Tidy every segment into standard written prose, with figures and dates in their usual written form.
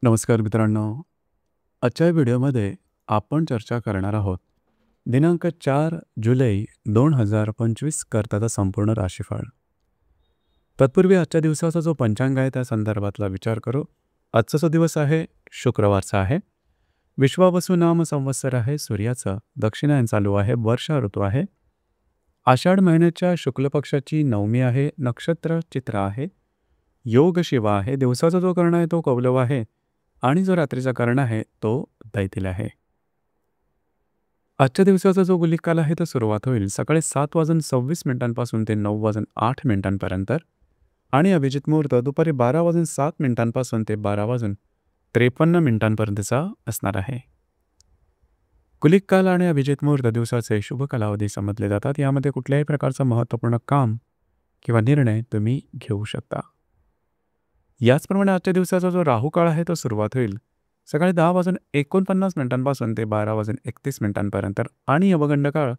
नमस्कार मित्रांनो. आजच्या व्हिडिओमध्ये आपण चर्चा करणार आहोत दिनांक 4 जुलै 2025 करताचा संपूर्ण राशीफळ. तत्पूर्वी आजच्या दिवसाचा जो पंचांग आहे त्या संदर्भातला विचार करू. आजचा जो दिवस आहे शुक्रवारचा आहे. विश्वावसु नाम संवत्सर आहे. सूर्याचं दक्षिणायन चालू आहे. वर्षा ऋतू आहे. आषाढ महिन्याच्या शुक्ल पक्षाची नवमी आहे. नक्षत्र चित्र आहे. योग शिवा आहे. दिवसाचा जो कर्ण आहे तो कौलव आहे आणि जो रात्रीचा कर्ण आहे तो दैथिल आहे. आजच्या दिवसाचा जो गुलिक काल आहे तो सुरुवात होईल सकाळी 7:26 ते 9:08 आणि अभिजित मुहूर्त दुपारी 12:07 ते 12:53 असणार आहे. गुलिक काल आणि अभिजित मुहूर्त दिवसाचे शुभ कालावधी समजले जातात. यामध्ये कुठल्याही प्रकारचं महत्त्वपूर्ण काम किंवा निर्णय तुम्ही घेऊ शकता. याचप्रमाणे आजच्या दिवसाचा जो राहू काळ आहे तो सुरुवात होईल सकाळी 10:49 ते 12:31 आणि यमगंड काळ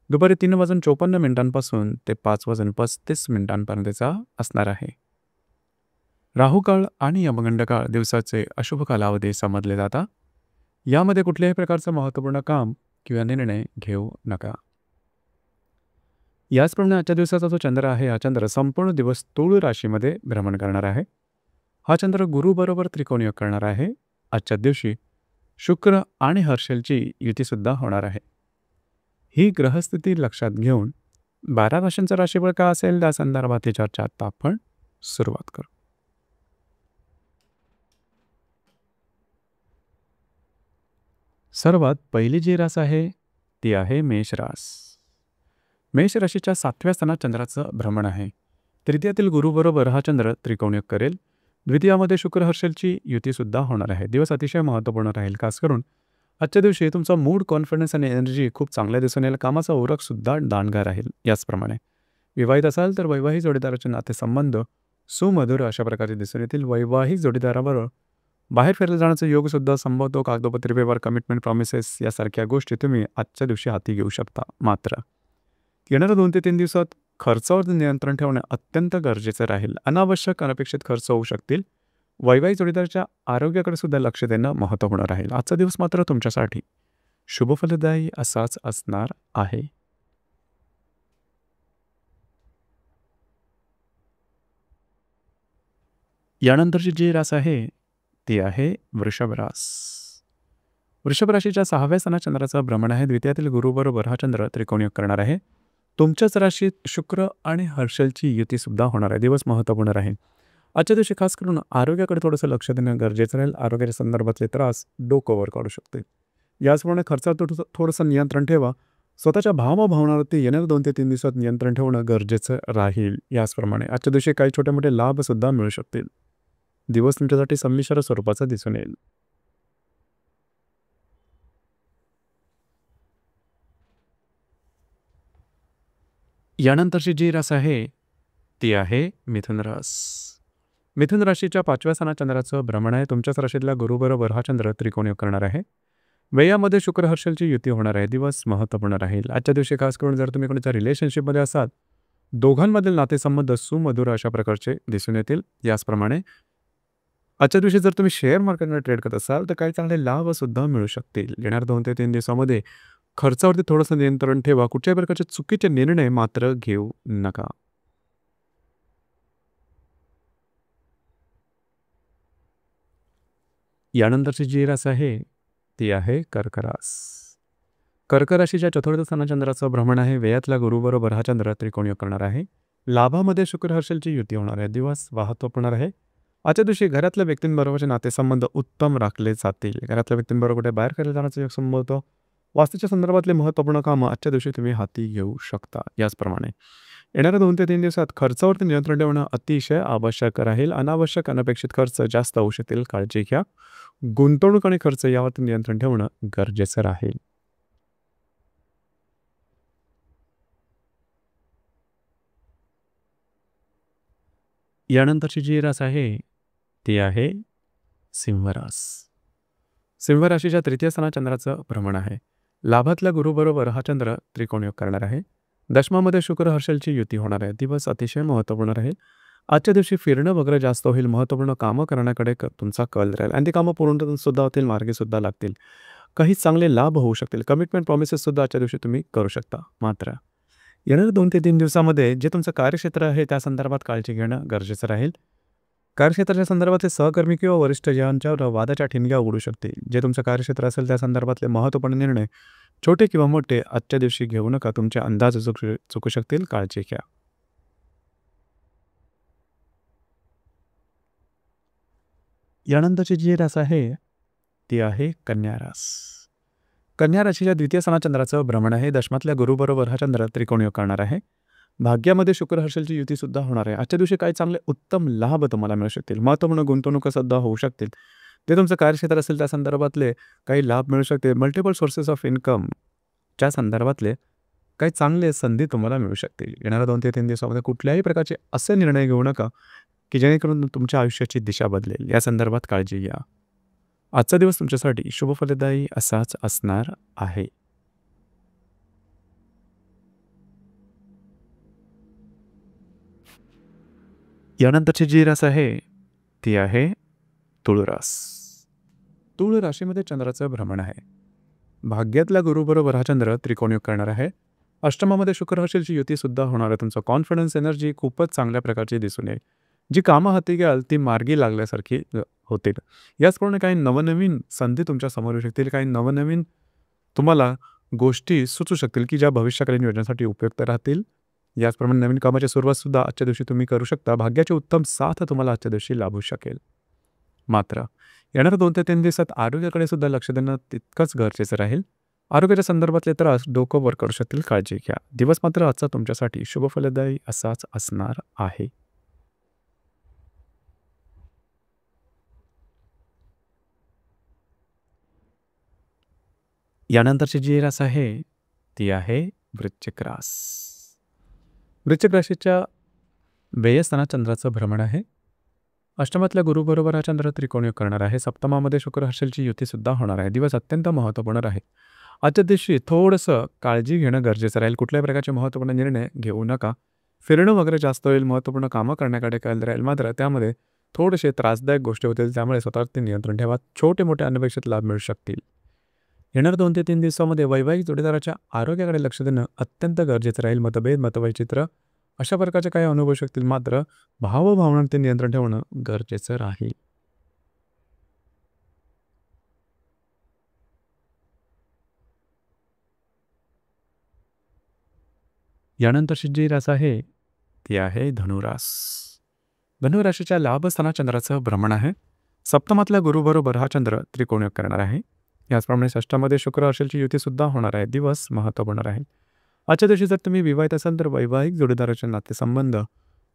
दुपारी 3:54 ते 5:35 असणार आहे. राहू काळ आणि यमगंड काळ दिवसाचे अशुभ कालावधी समजले जातात. यामध्ये कुठल्याही प्रकारचं महत्त्वपूर्ण काम किंवा निर्णय घेऊ नका. याचप्रमाणे आजच्या दिवसाचा जो चंद्र आहे हा चंद्र संपूर्ण दिवस तुळ राशीमध्ये भ्रमण करणार आहे. हा चंद्र गुरुबरोबर त्रिकोण योग करणार आहे. आजच्या दिवशी शुक्र आणि हर्षलची युतीसुद्धा होणार आहे. ही ग्रहस्थिती लक्षात घेऊन 12 राशींचं राशीफळ का असेल त्या संदर्भातली चर्चा आता आपण सुरुवात करू. सर्वात पहिली जी रास आहे ती आहे मेष रास. मेष राशीच्या 7व्या स्थानात चंद्राचं भ्रमण आहे. तृतीयातील गुरुबरोबर हा चंद्र त्रिकोणयोग करेल. द्वितीयामध्ये शुक्र हर्षलची युतीसुद्धा होणार आहे. दिवस अतिशय महत्त्वपूर्ण राहील. खास करून आजच्या दिवशी तुमचा मूड, कॉन्फिडन्स आणि एनर्जी खूप चांगल्या दिसून येईल. कामाचा ओरखसुद्धा दांडगा राहील. याचप्रमाणे विवाहित असाल तर वैवाहिक जोडीदाराचे नातेसंबंध सुमधुर अशा प्रकारे दिसून येतील. वैवाहिक जोडीदाराबरोबर बाहेर फिरायला जाण्याचा योगसुद्धा संभवतो. कागदोपत्री व्यवहार, कमिटमेंट, प्रॉमिसेस यासारख्या गोष्टी तुम्ही आजच्या दिवशी हाती घेऊ शकता. मात्र येणाऱ्या 2 ते 3 दिवसात खर्चावर नियंत्रण ठेवणे अत्यंत गरजेचं राहील. अनावश्यक अनपेक्षित खर्च होऊ शकतील. वैवाहिक जोडीदाराच्या आरोग्याकडे सुद्धा लक्ष देणं महत्त्वपूर्ण राहील. आजचा दिवस मात्र तुमच्यासाठी शुभफलदायी असाच असणार आहे. यानंतरची जी रास आहे ती आहे वृषभ रास. वृषभ राशीच्या 6व्या स्थानात चंद्राचं भ्रमण आहे. द्वितीयातील गुरुबरोबर हा चंद्र त्रिकोणयोग करणार आहे. तुमच्याच राशीत शुक्र आणि हर्षलची युतीसुद्धा होणार आहे. दिवस महत्त्वपूर्ण राहील. आजच्या दिवशी खास करून आरोग्याकडे थोडंसं लक्ष देणं गरजेचं राहील. आरोग्याच्या संदर्भातले त्रास डोकं वर काढू शकते. याचप्रमाणे खर्चावर थोडंसं नियंत्रण ठेवा. स्वतःच्या भावभावनावरती येणाऱ्या 2 ते 3 दिवसात नियंत्रण ठेवणं गरजेचं राहील. याचप्रमाणे आजच्या दिवशी काही छोटे मोठे लाभसुद्धा मिळू शकतील. दिवस तुमच्यासाठी संमिश्र स्वरूपाचा दिसून येईल. यानंतरची जी रास आहे ती आहे मिथुन रास. मिथुन राशीच्या 5व्या स्थानात चंद्राचं भ्रमण आहे. तुमच्याच राशीतल्या गुरुबरोबर हा चंद्र त्रिकोणयोग करणार आहे. व्ययामध्ये शुक्र हर्षलची युती होणार आहे. दिवस महत्त्वपूर्ण राहील. आजच्या दिवशी खास करून जर तुम्ही कोणाच्या रिलेशनशिपमध्ये असाल दोघांमधील नातेसंबंध सुमधुर अशा प्रकारचे दिसून येतील. याचप्रमाणे आजच्या दिवशी जर तुम्ही शेअर मार्केटमध्ये ट्रेड करत असाल तर काही चांगले लाभसुद्धा मिळू शकतील. येणाऱ्या 2 ते 3 दिवसामध्ये खर्चावरती थोडंसं नियंत्रण ठेवा. कुठल्याही प्रकारचे चुकीचे निर्णय मात्र घेऊ नका. यानंतरची जी रास आहे ती आहे कर्क रास. कर्क राशीच्या 4थ्या स्थानात चंद्राचं भ्रमण आहे. व्ययातल्या गुरुबरोबर हा चंद्र त्रिकोणयोग करणार आहे. लाभामध्ये शुक्र हर्षलची युती होणार आहे. दिवस महत्त्वपूर्ण आहे. आजच्या दिवशी घरातल्या व्यक्तींबरोबरचे नातेसंबंध उत्तम राखले जातील. घरातल्या व्यक्तींबरोबर कुठे बाहेर फिरायला जाण्याचा योग संभवतो. वास्तूच्या संदर्भातले महत्त्वपूर्ण कामं आजच्या दिवशी तुम्ही हाती घेऊ शकता. याचप्रमाणे येणाऱ्या 2 ते 3 दिवसात खर्चावरती नियंत्रण ठेवणं अतिशय आवश्यक राहील. अनावश्यक अनपेक्षित खर्च जास्त होऊ शकतील. काळजी घ्या. गुंतवणूक आणि खर्च यावरती नियंत्रण ठेवणं गरजेचं राहील. यानंतरची जी रास आहे ती आहे सिंह रास. सिंह राशीच्या 3य स्थानात चंद्राचं भ्रमण आहे. लाभातल्या गुरुबरोबर हा चंद्र त्रिकोणयोग करणार आहे. दशमामध्ये शुक्र हर्षलची युती होणार आहे. दिवस अतिशय महत्त्वपूर्ण राहील. आजच्या दिवशी फिरणं वगैरे जास्त होईल. महत्त्वपूर्ण कामं करण्याकडे तुमचा कल राहील आणि ती कामं पूर्ण सुद्धा होतील, मार्गीसुद्धा लागतील. काही चांगले लाभ होऊ शकतील. कमिटमेंट प्रॉमिसेससुद्धा आजच्या दिवशी तुम्ही करू शकता. मात्र येणाऱ्या 2 ते 3 दिवसामध्ये जे तुमचं कार्यक्षेत्र आहे, त्या संदर्भात काळजी घेणं गरजेचं राहील. कार्यक्षेत्राच्या संदर्भातले सहकर्मी किंवा वरिष्ठ यांच्यावर वादाच्या ठिणग्या उडू शकतील. जे तुमचं कार्यक्षेत्र असेल, त्या संदर्भातले महत्त्वपूर्ण निर्णय, छोटे किंवा मोठे, आजच्या दिवशी घेऊ नका. तुमचे अंदाज चुकू शकतील. काळजी घ्या. यानंतरची जी रास आहे, ती आहे कन्या रास. कन्या राशीच्या द्वितीय स्थानात चंद्राचं भ्रमण आहे. दशमातल्या गुरुबरोबर हा चंद्र त्रिकोण योग करणार आहे. भाग्यामध्ये शुक्र हर्षलची युतीसुद्धा होणार आहे. आजच्या दिवशी काही चांगले उत्तम लाभ तुम्हाला मिळू शकतील. महत्त्वपूर्ण गुंतवणुकासुद्धा होऊ शकतील. ते तुमचं कार्यक्षेत्र असेल, त्या संदर्भातले काही लाभ मिळू शकतील. मल्टिपल सोर्सेस ऑफ इन्कमच्या संदर्भातले काही चांगले संधी तुम्हाला मिळू शकतील. येणाऱ्या 2 ते 3 दिवसामध्ये कुठल्याही प्रकारचे असे निर्णय घेऊ नका की जेणेकरून तुमच्या आयुष्याची दिशा बदलेल. या संदर्भात काळजी घ्या. आजचा दिवस तुमच्यासाठी शुभफलदायी असाच असणार आहे. यानंतरची जी रास आहे, ती आहे तुळ रास. तुळ राशीमध्ये चंद्राचं भ्रमण आहे. भाग्यातल्या गुरुबरोबर हा चंद्र त्रिकोण योग करणार आहे. अष्टमामध्ये शुक्र हर्षलची युतीसुद्धा होणार आहे. तुमचं कॉन्फिडन्स, एनर्जी खूपच चांगल्या प्रकारची दिसून येईल. जी कामं हाती घ्याल ती मार्गी लागल्यासारखी होतील. याचप्रमाणे काही नवनवीन संधी तुमच्या समोर येऊ शकतील. काही नवनवीन तुम्हाला गोष्टी सुचू शकतील की ज्या भविष्यकालीन योजनेसाठी उपयुक्त राहतील. याचप्रमाणे नवीन कामाची सुरुवातसुद्धा आजच्या दिवशी तुम्ही करू शकता. भाग्याची उत्तम साथ तुम्हाला आजच्या दिवशी लाभू शकेल. मात्र येणाऱ्या 2 ते 3 दिवसात आरोग्याकडे सुद्धा लक्ष देणं तितकंच गरजेचं राहील. आरोग्याच्या संदर्भातले त्रास डोकं वर करू शकतील. काळजी घ्या. दिवस मात्र आजचा तुमच्यासाठी शुभफलदायी असाच असणार आहे. यानंतरची जी रास आहे, ती आहे वृश्चिक रास. वृश्चिक राशीच्या व्ययस्थानात चंद्राचं भ्रमण आहे. अष्टमातल्या गुरुबरोबर हा चंद्र त्रिकोण योग करणार आहे. सप्तमामध्ये शुक्र हर्षलची युतीसुद्धा होणार आहे. दिवस अत्यंत महत्त्वपूर्ण आहे. आजच्या दिवशी थोडंसं काळजी घेणं गरजेचं राहील. कुठल्याही प्रकारचे महत्त्वपूर्ण निर्णय घेऊ नका. फिरणं वगैरे जास्त होईल. महत्त्वपूर्ण कामं करण्याकडे कल राहील. मात्र त्यामध्ये थोडेसे त्रासदायक गोष्टी होतील. त्यामुळे स्वतःवर ते नियंत्रण ठेवा. छोटे मोठे अनपेक्षित लाभ मिळू शकतील. येणाऱ्या 2 ते 3 दिवसामध्ये वैवाहिक जोडीदाराच्या आरोग्याकडे लक्ष देणं अत्यंत गरजेचं राहील. मतभेद, मतवैचित्र अशा प्रकारचे काही अनुभवू शकतील. मात्र भावभावनांवर ते नियंत्रण ठेवणं गरजेचं राहील. यानंतरची जी रास आहे, ती आहे धनुरास. धनुराशीच्या लाभस्थानात चंद्राचं भ्रमण आहे. सप्तमातल्या गुरुबरोबर हा चंद्र त्रिकोण योग करणार आहे. याचप्रमाणे षष्ठामध्ये शुक्र हर्षलची युतीसुद्धा होणार आहे. दिवस महत्त्वपूर्ण राहील. आजच्या दिवशी जर तुम्ही विवाहित असाल तर वैवाहिक जोडीदाराचे नातेसंबंध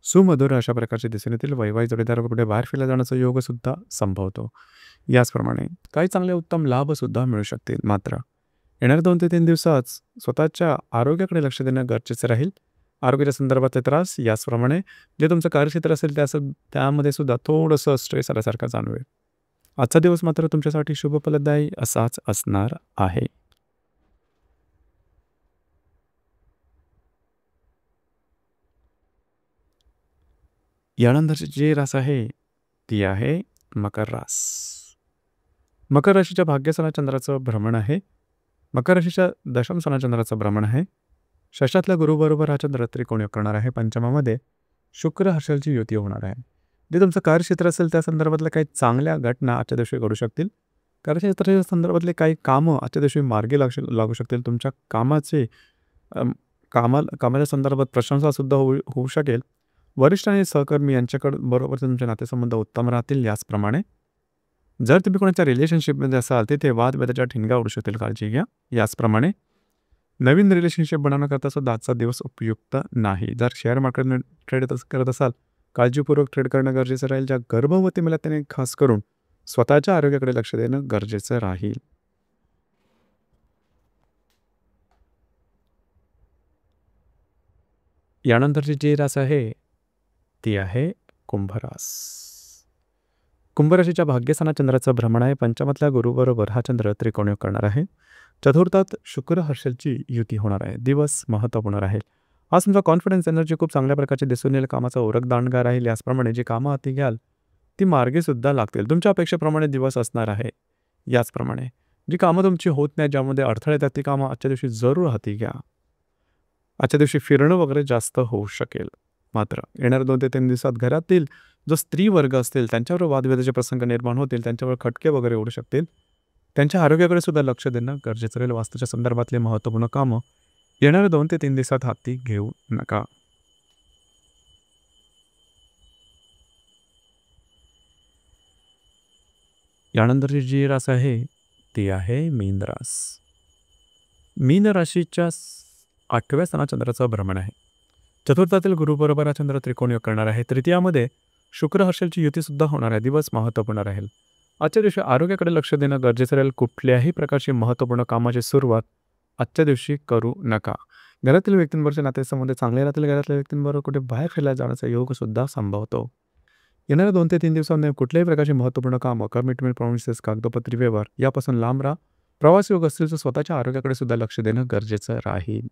सुमधुर अशा प्रकारचे दिसून येतील. वैवाहिक जोडीदारापुढे बाहेर फिरला जाण्याचा योगसुद्धा संभवतो. याचप्रमाणे काही चांगले उत्तम लाभसुद्धा मिळू शकतील. मात्र येणाऱ्या 2 ते 3 दिवसात स्वतःच्या आरोग्याकडे लक्ष देणं गरजेचं राहील. आरोग्याच्या संदर्भातले त्रास, याचप्रमाणे जे तुमचं कार्यक्षेत्र असेल त्यामध्ये सुद्धा थोडंसं स्ट्रेस आल्यासारखं जाणवेल. आजचा दिवस मात्र तुमच्यासाठी शुभफलदायी असाच असणार आहे. यानंतरची जी रास आहे, ती आहे मकर रास. मकर राशीच्या भाग्यस्थानात चंद्राचं भ्रमण आहे. मकर राशीच्या दशम स्थानात चंद्राचं भ्रमण आहे. षष्ठातल्या गुरुबरोबर हा चंद्र त्रिकोण योग करणार आहे. पंचमामध्ये शुक्र हर्षलची युती होणार आहे. जे तुमचं कार्यक्षेत्र असेल त्या संदर्भातल्या काही चांगल्या घटना आजच्या दिवशी घडू शकतील. कार्यक्षेत्राच्या संदर्भातले काही कामं आजच्या दिवशी मार्गी लागू शकतील. तुमच्या कामाच्या संदर्भात प्रशंसासुद्धा होऊ शकेल. वरिष्ठ आणि सहकर्मी यांच्याकडे तुमचे नातेसंबंध उत्तम राहतील. याचप्रमाणे जर तुम्ही कोणाच्या रिलेशनशिपमध्ये असाल तिथे वादविवादाच्या ठिणग्या उडू शकतील. काळजी घ्या. याचप्रमाणे नवीन रिलेशनशिप बनवण्याकरता सुद्धा आजचा दिवस उपयुक्त नाही. जर शेअर मार्केटमध्ये ट्रेड करत असाल काळजीपूर्वक ट्रेड करणं गरजेचं राहील. ज्या गर्भवती महिला त्याने खास करून स्वतःच्या आरोग्याकडे लक्ष देणं गरजेचं राहील. यानंतरची जी रास आहे, ती आहे कुंभरास. कुंभराशीच्या भाग्यस्थानात चंद्राचं भ्रमण आहे. पंचमातल्या गुरुबरोबर हा चंद्र त्रिकोण योग करणार आहे. चतुर्थात शुक्र हर्षलची युती होणार आहे. दिवस महत्त्वपूर्ण राहील. आज तुमचा कॉन्फिडन्स एनर्जी खूप चांगल्या प्रकारची दिसून येईल. कामाचा ओरख दांडगा राहील. याचप्रमाणे जी कामं हाती घ्याल ती मार्गीसुद्धा लागतील. तुमच्या अपेक्षेप्रमाणे दिवस असणार आहे. याचप्रमाणे जी कामं तुमची होत नाही, ज्यामध्ये अडथळे येतात, ती कामं आजच्या दिवशी जरूर हाती घ्या. आजच्या दिवशी फिरणं वगैरे जास्त होऊ शकेल. मात्र येणाऱ्या 2 ते 3 दिवसात घरातील जो स्त्री वर्ग असतील त्यांच्यावर वादविवादाचे प्रसंग निर्माण होतील. त्यांच्यावर खटके वगैरे उडू शकतील. त्यांच्या आरोग्याकडे सुद्धा लक्ष देणं गरजेचं राहील. वास्तूच्या संदर्भातली महत्त्वपूर्ण कामं येणाऱ्या 2 ते 3 दिवसात हाती घेऊ नका. यानंतरची जी रास आहे ती आहे मीन रास. मीन राशीच्या 8व्या स्थानात चंद्राचं भ्रमण आहे. चतुर्थातील गुरुबरोबर हा चंद्र त्रिकोण योग करणार आहे. तृतीयामध्ये शुक्र हर्षलची युतीसुद्धा होणार आहे. दिवस महत्त्वपूर्ण राहील. आजच्या दिवशी आरोग्याकडे लक्ष देणं गरजेचं राहील. कुठल्याही प्रकारची महत्त्वपूर्ण कामाची सुरुवात आजच्या दिवशी करू नका. घरातील व्यक्तींबरोबरचे नातेसंबंध चांगले राहतील. घरातल्या व्यक्तींबरोबर कुठे बाहेर फिरायला जाण्याचा योगसुद्धा संभवतो. येणाऱ्या 2 ते 3 दिवसांमध्ये कुठल्याही प्रकारची महत्त्वपूर्ण कामं, कमिटमेंट, प्रॉमिसेस, कागदोपत्री व्यवहार यापासून लांब राहा. प्रवास योग असतील तर स्वतःच्या आरोग्याकडे सुद्धा लक्ष देणं गरजेचं राहील.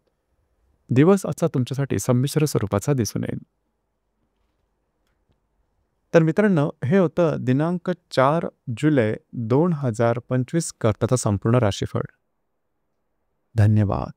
दिवस आजचा तुमच्यासाठी संमिश्र स्वरूपाचा दिसून येईल. तर मित्रांनो, हे होतं दिनांक 4 जुलै 2025 करताचं संपूर्ण राशीफळ. धन्यवाद.